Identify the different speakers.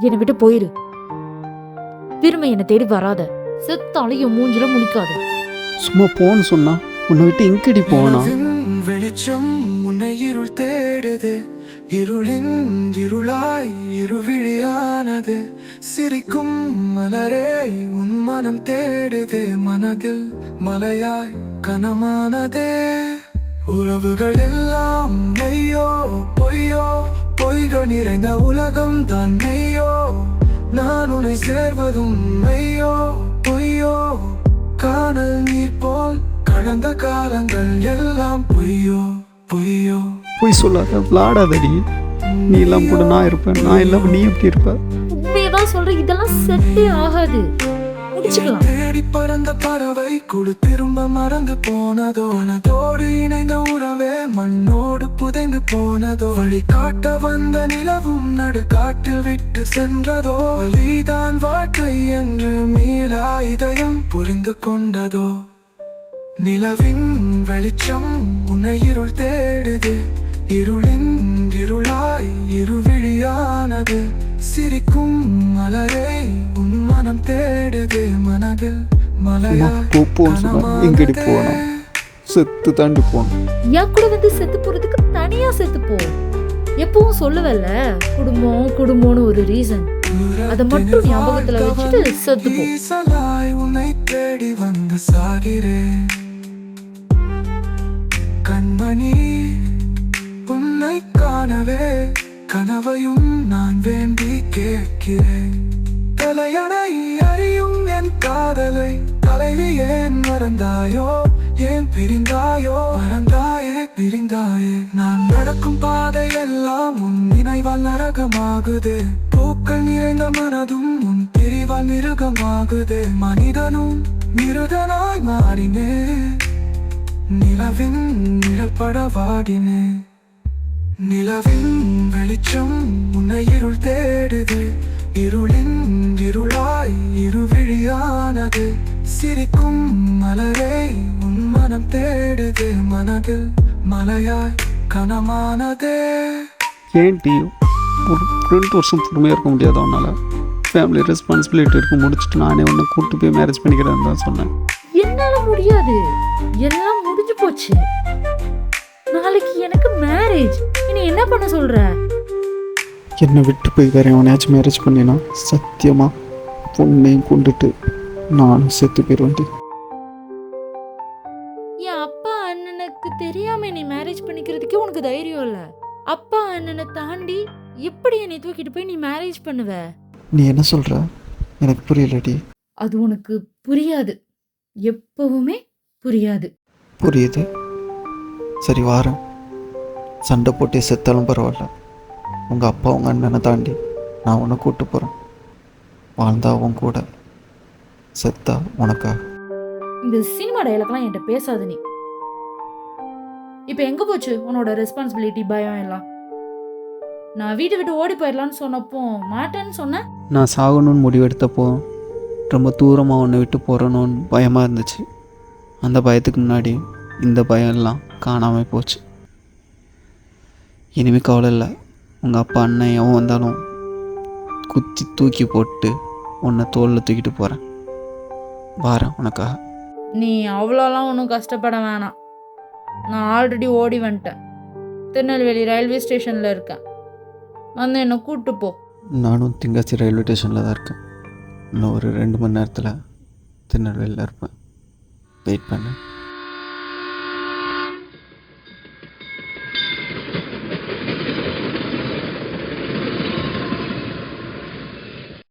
Speaker 1: என்னை விட்டு போயிரு. திரும்ப என்னை தேடி வராத. செத்தாலும் என் மூஞ்சில முழிக்காத.
Speaker 2: சும்மா போன்னு சொன்னா உன்னை விட்டு எங்கடி போனா?
Speaker 3: வெளிச்சம் உன்னை இருள் தேடுது, இருளின் இருளாய் இருவிழியானது. சிரிக்கும் மலரே உன் மனம் தேடுது, மனதில் மலையாய் கனமானதே. உறவுகள் எல்லாம் மெய்யோ பொய்யோ, பொய்கள் நிறைந்த உலகம் தான் மெய்யோ. நான் உன்னை சேர்வதும் மெய்யோ பொய்யோ, காணல் நீர் போல் கடந்த காலங்கள் எல்லாம் பொய்யோ பொய்யோ.
Speaker 2: போய் சொல்லாத, விளாடாதடி. நீ எல்லாம் கூட நான் இருப்பேன், நான் இல்லாம நீ எப்படி இருப்ப?
Speaker 1: உண்மையதான் சொல்ற. இதெல்லாம் செட்டே ஆகாது. முடிச்சுக்கலாம்.
Speaker 3: தேடி பறந்த பறவை குழு திரும்ப மறந்து போனதோ, மனதோடு இணைந்த உறவே மண்ணோடு புதைந்து போனதோ. வழி காட்ட வந்த நிலவும் நடு காட்டில் விட்டு சென்றதோ. வழிதான் வாழ்க்கை என்று மீளா இதயம் புரிந்து கொண்டதோ. நிலவின் வெளிச்சம் உன்னை இருள் தேடுது, இருளின் இருளாய் இருவிழியானது. சிரிக்கும் மலரே உன் மனம் தேடுது, மனதில் மலையாய்
Speaker 2: போன்னு சொன்னா எங்கடி போனா? செத்து தாண்டி போனோம்.
Speaker 1: என் கூட வந்து செத்து போறதுக்கு தனியா செத்து போ. எப்பவும் சொல்லுவல்ல, குடும்பம் குடும்பம்னு ஒரு ரீசன். அதை மட்டும் ஞாபகத்துல வச்சுட்டு செத்து போ.
Speaker 3: ஈசலாய் உன்னை தேடி வந்து சாகிறேன் கண்மணி, உன்னை காணவே கனவையும் நான் வேண்டி கேட்கிறேன். தலையணை அறியும் என் காதலை தலைவி ஏன் மறந்தாயோ, ஏன் பிரிந்தாயோ, மறந்தாயே பிரிந்தாயே. நான் நடக்கும் பாதை எல்லாம் உன் நினைவால் நரகமாகுது. பூக்கள் நிறைந்த மனதும் உன் பிரிவால் மிருகமாகுது. மனிதனும் மிருகனாய் மாறினேன், நிலவின் நிழற்பட வாடினேன். நிலவின் வெளிச்சம் உன்னை இருள் தேடுது, இருளின் இருளாய் இருவிழியானது. சிரிக்கும் மலரே உன் மனம் தேடுது, மனதில் மலையாய் கனமானதே.
Speaker 2: ஏன்டி ஒரு 2 வருஷம் பொறுமையாக இருக்க முடியாது அவனால்? ஃபேமிலி ரெஸ்பான்சிபிலிட்டி இருக்க முடிச்சுட்டு நானே ஒன்று கூப்பிட்டு போய் மேரேஜ் பண்ணிக்கிறேன்னு தான் சொன்னேன்.
Speaker 1: என்னால முடியாது. எல்லாம் முடிஞ்சு போச்சு. நாளைக்கு எனக்கு மேரேஜ். இனி என்ன பண்ண சொல்ற?
Speaker 2: என்னை விட்டு போய் வேற எவனையாச்சும் மேரேஜ் பண்ணினா சத்தியமா பொண்ணையும் கொண்டுட்டு நானும் செத்து போயிடுவேன்டி.
Speaker 1: என் அப்பா அண்ணனுக்கு தெரியாம நீ மேரேஜ் பண்ணிக்கிறதுக்கே உனக்கு தைரியம் இல்ல. அப்பா அண்ணனை தாண்டி எப்படி என்னை தூக்கிட்டு போய் நீ மேரேஜ் பண்ணுவ?
Speaker 2: நீ என்ன சொல்ற? எனக்கு புரியலடி.
Speaker 1: அது உனக்கு புரியாது. எப்பவுமே புரியாது.
Speaker 2: புரியுது. சரி வாரேன். சண்டை போட்டே செத்தாலும் பரவாயில்ல. உங்கள் அப்பா உங்கள் அண்ணனை தாண்டி நான் உன்னை கூப்பிட்டு போகிறேன். வாழ்ந்தா உன் கூட, செத்தா உனக்கா.
Speaker 1: இந்த சினிமா டயலாக்லாம் என்கிட்ட பேசாத நீ. இப்போ எங்க போச்சு உன்னோட ரெஸ்பான்சிபிலிட்டி, பயம் எல்லாம்? நான் வீட்டை விட்டு ஓடி போயிடலான்னு சொன்னப்போ மாட்டேன்னு சொன்ன.
Speaker 2: நான் சாகணும்னு முடிவெடுத்தப்போ ரொம்ப தூரமாக உன்னை விட்டு போகிறணும்னு பயமாக இருந்துச்சு. அந்த பயத்துக்கு முன்னாடி இந்த பயம் எல்லாம் காணாமல் போச்சு. இனிமேல் கவலை இல்லை. உங்கள் அப்பா அண்ணன் எவன் வந்தாலும் குத்தி தூக்கி போட்டு உன்னை தோளில் தூக்கிட்டு போகிறேன். வாரேன் உனக்காக.
Speaker 1: நீ அவ்வளோலாம் ஒன்றும் கஷ்டப்பட வேணாம். நான் ஆல்ரெடி ஓடி வந்துட்டேன். திருநெல்வேலி ரயில்வே ஸ்டேஷனில் இருக்கேன். வந்து என்னை கூப்பிட்டு போ.
Speaker 2: நானும் தென்காசி ரயில்வே ஸ்டேஷனில் தான் இருக்கேன். இன்னும் ஒரு 2 மணி நேரத்தில் திருநெல்வேலியில் இருப்பேன். வெயிட் பண்ணு.